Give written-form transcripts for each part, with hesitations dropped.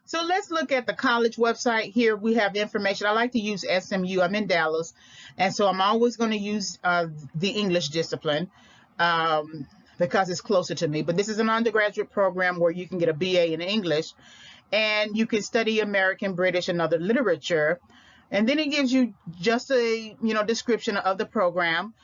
So let's look at the college website. Here we have information. I like to use SMU. I'm in Dallas, and so I'm always going to use the English discipline because it's closer to me. But this is an undergraduate program where you can get a BA in English, and you can study American, British, and other literature. And then it gives you just a description of the program.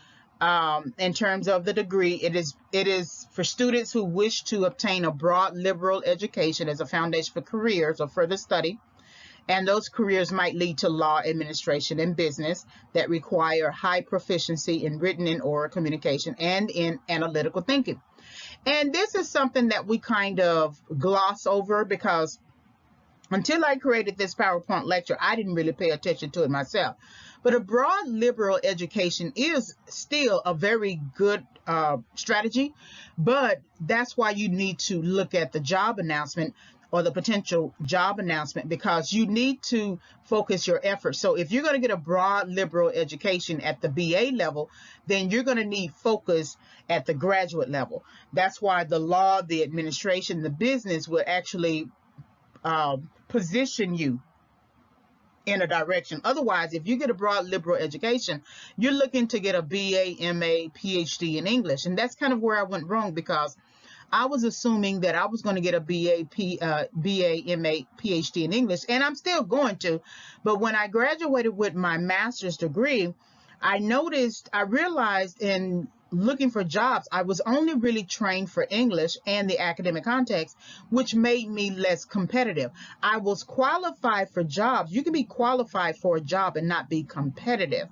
In terms of the degree, it is for students who wish to obtain a broad liberal education as a foundation for careers or further study. And those careers might lead to law, administration, and business that require high proficiency in written and oral communication and in analytical thinking. And this is something that we kind of gloss over because until I created this PowerPoint lecture, I didn't really pay attention to it myself. But a broad liberal education is still a very good strategy, but that's why you need to look at the job announcement or the potential job announcement, because you need to focus your efforts. So if you're going to get a broad liberal education at the BA level, then you're going to need focus at the graduate level. That's why the law, the administration, the business will actually position you in a direction. Otherwise, if you get a broad liberal education, you're looking to get a BA, MA, PhD in English. And that's kind of where I went wrong, because I was assuming that I was going to get a BA, MA, PhD in English, and I'm still going to. But when I graduated with my master's degree, I realized in looking for jobs, I was only really trained for English and the academic context, which made me less competitive. I was qualified for jobs. You can be qualified for a job and not be competitive.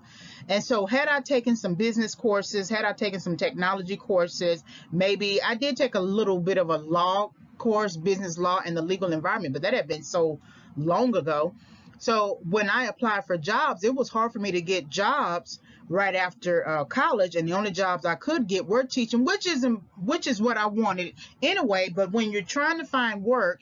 And so had I taken some business courses, had I taken some technology courses, maybe I did take a little bit of a law course, business law and the legal environment, but that had been so long ago. So when I applied for jobs, it was hard for me to get jobs right after college, and the only jobs I could get were teaching, which is what I wanted anyway. But when you're trying to find work,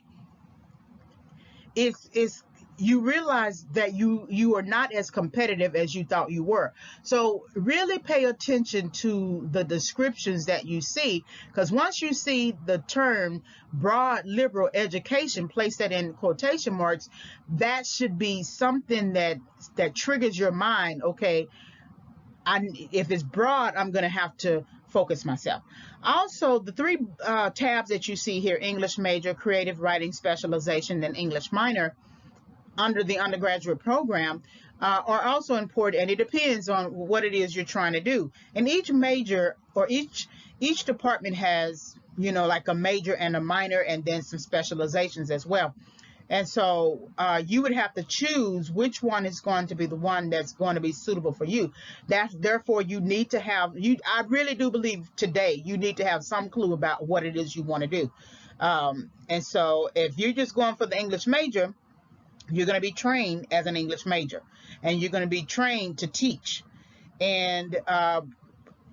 it's you realize that you are not as competitive as you thought you were. So really pay attention to the descriptions that you see, because once you see the term broad liberal education, place that in quotation marks, that should be something that triggers your mind. Okay, if it's broad, I'm going to have to focus myself. Also, the three tabs that you see here: English major, creative writing specialization, and English minor, under the undergraduate program, are also important, and it depends on what it is you're trying to do. And each major or each department has, like a major and a minor, and then some specializations as well. And so you would have to choose which one is going to be the one that's going to be suitable for you. Therefore, you need to have, I really do believe today, you need to have some clue about what it is you want to do. And so if you're just going for the English major, you're going to be trained as an English major, and you're going to be trained to teach. And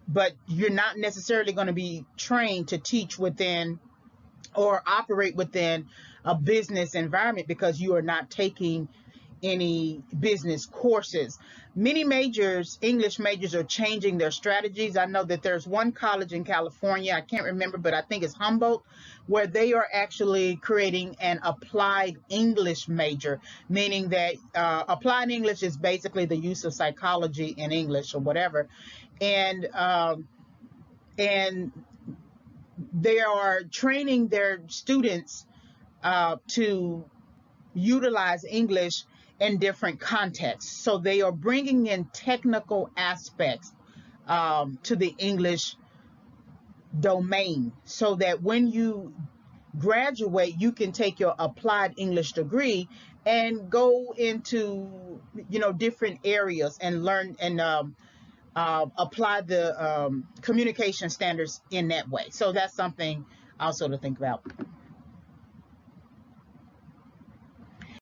but you're not necessarily going to be trained to teach within or operate within a business environment, because you are not taking any business courses. Many majors, English majors, are changing their strategies. I know that there's one college in California, I can't remember, but I think it's Humboldt, where they are actually creating an applied English major, meaning that applied English is basically the use of psychology in English or whatever. And they are training their students to utilize English in different contexts. So they are bringing in technical aspects to the English domain, so that when you graduate, you can take your applied English degree and go into different areas and learn and apply the communication standards in that way. So that's something also to think about.